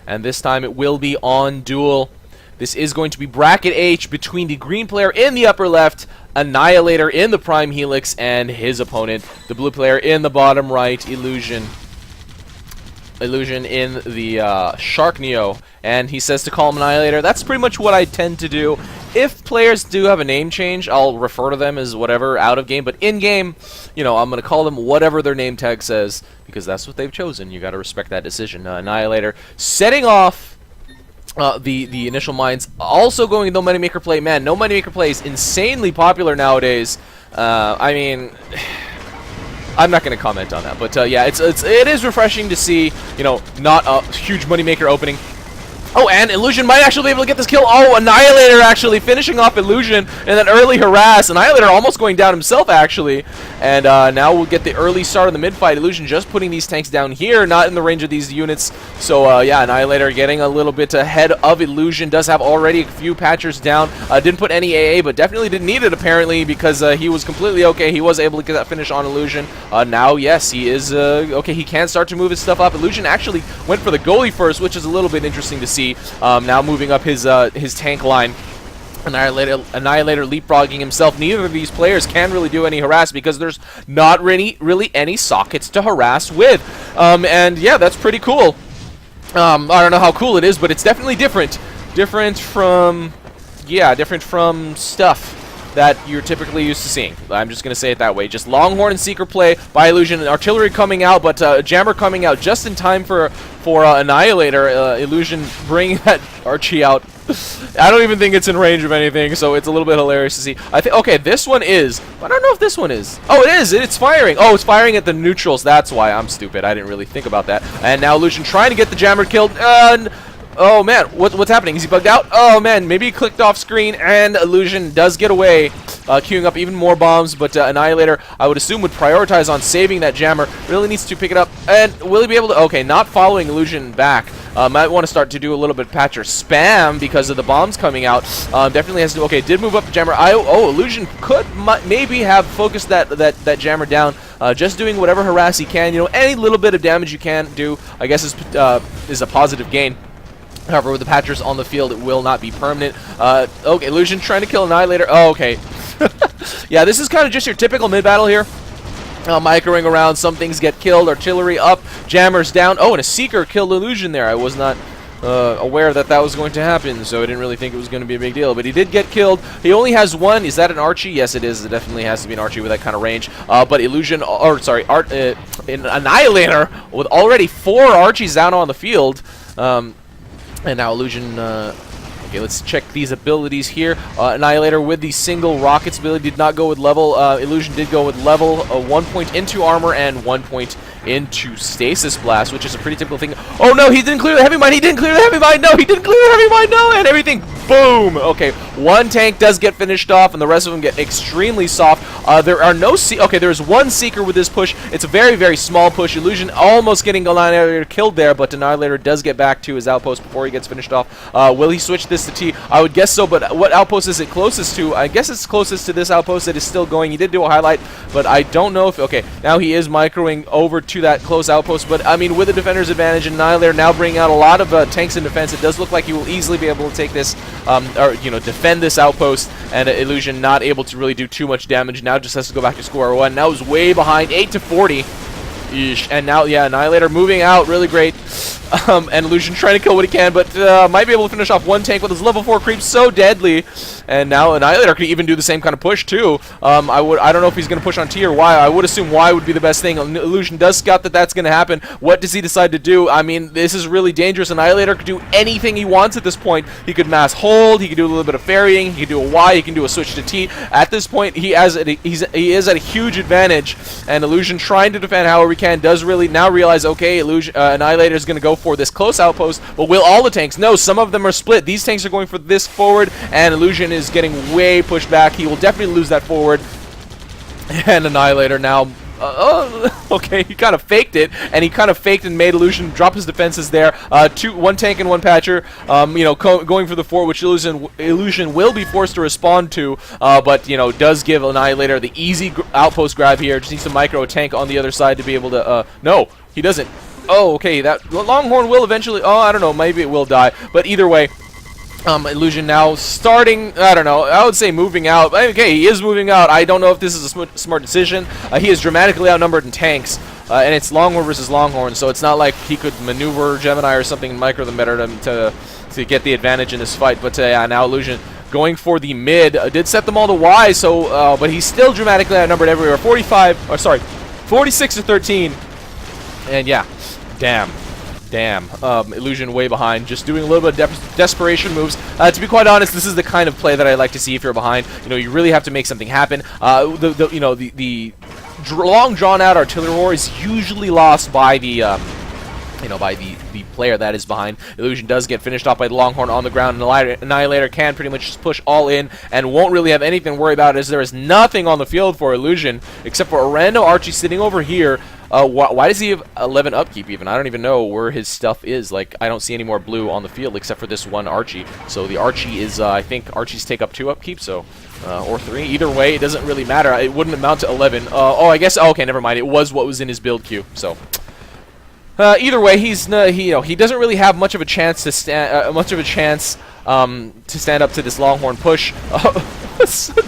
and this time it will be on duel. This is going to be bracket H between the green player in the upper left, Annihilator in the prime helix, and his opponent, the blue player in the bottom right, Illusion. Illusion in the Shark Neo, and he says to call him Annihilator. That's pretty much what I tend to do. If players do have a name change, I'll refer to them as whatever out of game, but in game, you know, I'm going to call them whatever their name tag says, because that's what they've chosen. You got to respect that decision. Annihilator setting off the initial mines, also going no moneymaker play. Man, no moneymaker play is insanely popular nowadays. I mean, I'm not going to comment on that, but yeah, it is refreshing to see, you know, not a huge moneymaker opening. Oh, and Illusion might actually be able to get this kill. Oh, Annihilator actually finishing off Illusion in that early harass. Annihilator almost going down himself, actually. And now we'll get the early start of the mid-fight. Illusion just putting these tanks down here, not in the range of these units. So, yeah, Annihilator getting a little bit ahead of Illusion. Does have already a few patchers down. Didn't put any AA, but definitely didn't need it, apparently, because he was completely okay. He was able to get that finish on Illusion. Now, yes, he is okay. He can start to move his stuff up. Illusion actually went for the goalie first, which is a little bit interesting to see. Now moving up his tank line. Annihilator leapfrogging himself. Neither of these players can really do any harass because there's not really any sockets to harass with. And yeah, that's pretty cool. I don't know how cool it is, but it's definitely different. Different from stuff that you're typically used to seeing. I'm just going to say it that way. Just Longhorn and Seeker play by Illusion. Artillery coming out, but Jammer coming out just in time for Annihilator. Illusion bringing that Archie out. I don't even think it's in range of anything, so it's a little bit hilarious to see. I think, okay, this one is. I don't know if this one is. Oh, it is. It's firing. Oh, it's firing at the neutrals. That's why. I'm stupid. I didn't really think about that. And now Illusion trying to get the Jammer killed. Oh man, what's happening? Is he bugged out? Oh man, maybe he clicked off screen, and Illusion does get away, queuing up even more bombs, but Annihilator, I would assume, would prioritize on saving that Jammer. Really needs to pick it up, and will he be able to? Okay, not following Illusion back. Might want to start to do a little bit of patcher spam because of the bombs coming out. Definitely has to. Okay, did move up the Jammer. Illusion could maybe have focused that Jammer down. Just doing whatever harass he can. You know, any little bit of damage you can do, I guess, is a positive gain. However, with the patchers on the field, it will not be permanent. Okay, Illusion trying to kill Annihilator. Oh, okay. Yeah, this is kind of just your typical mid-battle here. Microing around, some things get killed, artillery up, Jammers down. Oh, and a Seeker killed Illusion there. I was not aware that was going to happen, so I didn't really think it was going to be a big deal. But he did get killed. He only has one. Is that an Archie? Yes, it is. It definitely has to be an Archie with that kind of range. But Illusion, or sorry, an Annihilator with already 4 Archies down on the field. And now Illusion, okay, let's check these abilities here. Annihilator with the single rockets ability did not go with level. Illusion did go with level, 1 point into armor and 1 point into stasis blast, which is a pretty typical thing. Oh no, he didn't clear the heavy mine. He didn't clear the heavy mine. No, he didn't clear the heavy mine. No, and everything, boom. Okay, one tank does get finished off, and the rest of them get extremely soft. There are no okay, there's one Seeker with this push. It's a very, very small push. Illusion almost getting Annihilator killed there, but Annihilator does get back to his outpost before he gets finished off. Will he switch this to T? I would guess so, but what outpost is it closest to? I guess it's closest to this outpost that is still going. He did do a highlight, but I don't know if... Okay, now he is microing over to that close outpost, but I mean, with the defender's advantage, and Annihilator now bringing out a lot of tanks in defense, it does look like he will easily be able to take this, or, you know, defend this outpost, and Illusion not able to really do too much damage. Now just has to go back to square one. Now he's way behind, 8-40. And now, yeah, Annihilator moving out, really great. And Illusion trying to kill what he can, but might be able to finish off one tank with his level 4 creep, so deadly. And now Annihilator could even do the same kind of push too. I don't know if he's going to push on T or Y. I would assume Y would be the best thing. Illusion does scout that that's going to happen. What does he decide to do? I mean, this is really dangerous. Annihilator could do anything he wants at this point. He could mass hold. He could do a little bit of ferrying. He could do a Y. He can do a switch to T. At this point, he is at a huge advantage. And Illusion trying to defend however he can, does really now realize, okay, Annihilator is going to go for this close outpost, but will all the tanks? No, some of them are split. These tanks are going for this forward, and Illusion is getting way pushed back. He will definitely lose that forward. And Annihilator now... okay, he kind of faked it, and he kind of faked and made Illusion drop his defenses there. One tank and one patcher, you know, going for the fort, which Illusion will be forced to respond to, but, you know, does give Annihilator the easy outpost grab here. Just needs to micro a tank on the other side to be able to, no, he doesn't. Oh, okay, that Longhorn will eventually... Oh, I don't know, maybe it will die. But either way, Illusion now starting, I don't know, I would say moving out. Okay, he is moving out. I don't know if this is a smart decision. He is dramatically outnumbered in tanks, and it's Longhorn versus Longhorn, so it's not like he could maneuver Gemini or something and micro them better to get the advantage in this fight. But yeah, now Illusion going for the mid. Did set them all to Y, so, but he's still dramatically outnumbered everywhere. 46 to 13. And yeah, damn. Illusion way behind, just doing a little bit of desperation moves. To be quite honest, this is the kind of play that I like to see if you're behind. You know, you really have to make something happen. The long drawn out artillery war is usually lost by the by the player that is behind. Illusion does get finished off by the Longhorn on the ground, and Annihilator can pretty much just push all in and won't really have anything to worry about, as there is nothing on the field for Illusion except for a random Archie sitting over here. Why does he have 11 upkeep even? I don't even know where his stuff is. Like, I don't see any more blue on the field except for this one Archie. So the Archie is, I think Archies take up 2 upkeep, so, or 3. Either way, it doesn't really matter. It wouldn't amount to 11. I guess, okay, never mind. It was what was in his build queue, so. Either way, he doesn't really have much of a chance to stand up to this Longhorn push.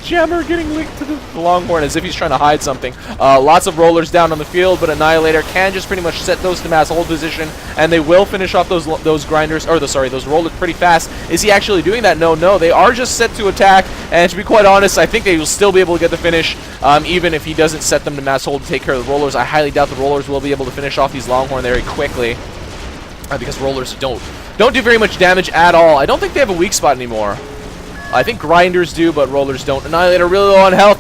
Jammer getting linked to the Longhorn as if he's trying to hide something. Lots of rollers down on the field, but Annihilator can just pretty much set those to mass hold position, and they will finish off those grinders, or those rollers pretty fast. Is he actually doing that? No, they are just set to attack, and to be quite honest, I think they will still be able to get the finish, even if he doesn't set them to mass hold to take care of the rollers. I highly doubt the rollers will be able to finish off these Longhorn very quickly, because rollers don't do very much damage at all. I don't think they have a weak spot anymore. I think grinders do, but rollers don't. Annihilator really low on health.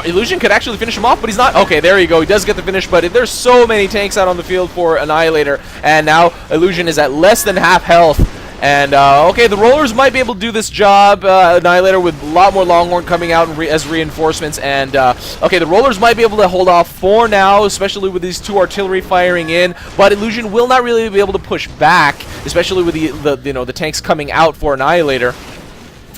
Illusion could actually finish him off, but he's not. Okay, there you go. He does get the finish, but there's so many tanks out on the field for Annihilator, and now Illusion is at less than half health. And, okay, the rollers might be able to do this job. Annihilator with a lot more Longhorn coming out as reinforcements. And, okay, the rollers might be able to hold off for now, especially with these 2 artillery firing in. But Illusion will not really be able to push back, especially with the tanks coming out for Annihilator.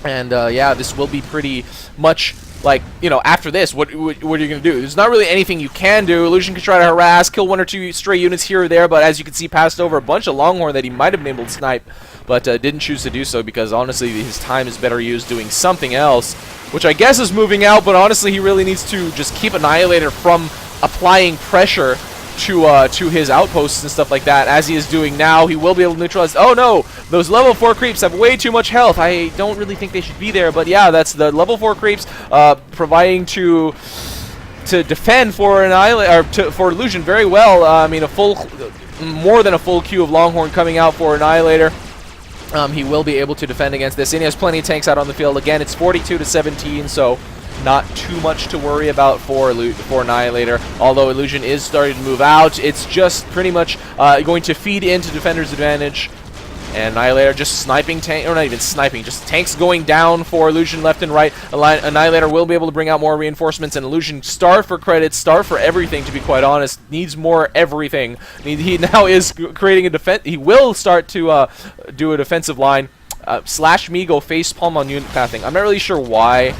And, yeah, this will be pretty much like, after this, what are you going to do? There's not really anything you can do. Illusion can try to harass, kill 1 or 2 stray units here or there, but as you can see, passed over a bunch of Longhorn that he might have been able to snipe, but didn't choose to do so because, honestly, his time is better used doing something else, which I guess is moving out, but honestly, he really needs to just keep Annihilator from applying pressure to his outposts and stuff like that, as he is doing now. He will be able to neutralize. Oh no, those level 4 creeps have way too much health. I don't really think they should be there, but yeah, that's the level 4 creeps providing to defend for for Illusion very well. I mean, more than a full queue of Longhorn coming out for Annihilator. He will be able to defend against this, and he has plenty of tanks out on the field. Again, it's 42 to 17, so not too much to worry about for Annihilator, although Illusion is starting to move out. It's just pretty much going to feed into Defender's advantage. And Annihilator just sniping tank, or not even sniping, just tanks going down for Illusion left and right. Annihilator will be able to bring out more reinforcements, and Illusion, starved for credits, starved for everything, to be quite honest, needs more everything. He now is creating a defense. He will start to do a defensive line. Slash me go facepalm on unit pathing. I'm not really sure why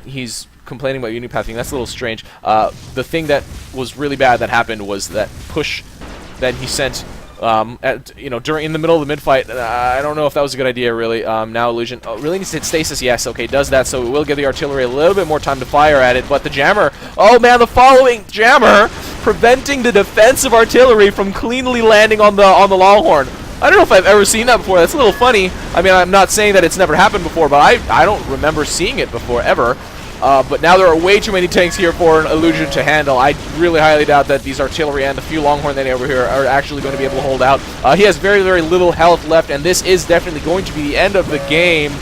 he's complaining about unit pathing. That's a little strange. The thing that was really bad that happened was that push that he sent in the middle of the mid-fight. I don't know if that was a good idea, really. Now Illusion really needs to hit stasis. Yes, okay, does that, so it will give the artillery a little bit more time to fire at it, but the jammer, oh man, the following jammer preventing the defensive artillery from cleanly landing on the Longhorn. I don't know if I've ever seen that before. That's a little funny. I mean, I'm not saying that it's never happened before, but I don't remember seeing it before, ever. But now there are way too many tanks here for an Illusion to handle. I really highly doubt that these artillery and the few Longhorn that are over here are actually going to be able to hold out. He has very, very little health left, and this is definitely going to be the end of the game.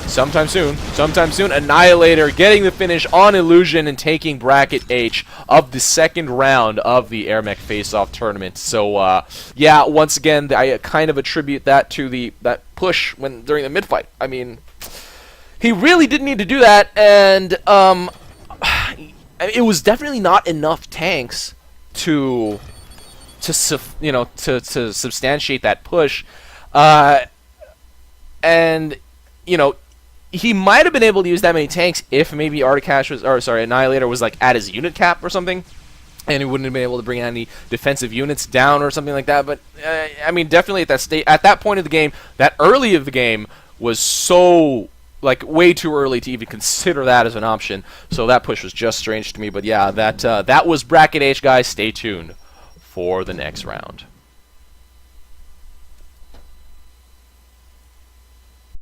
Sometime soon. Annihilator getting the finish on Illusion and taking bracket H of the second round of the AirMech Face-Off tournament. So, yeah, once again, I kind of attribute that to that push during the mid-fight. I mean, he really didn't need to do that, and it was definitely not enough tanks to substantiate that push, and he might have been able to use that many tanks if maybe Annihilator was like at his unit cap or something. and he wouldn't have been able to bring any defensive units down or something like that. But I mean, definitely at that point of the game, that early of the game was so like way too early to even consider that as an option. So that push was just strange to me. But yeah, that was Bracket H, guys. Stay tuned for the next round.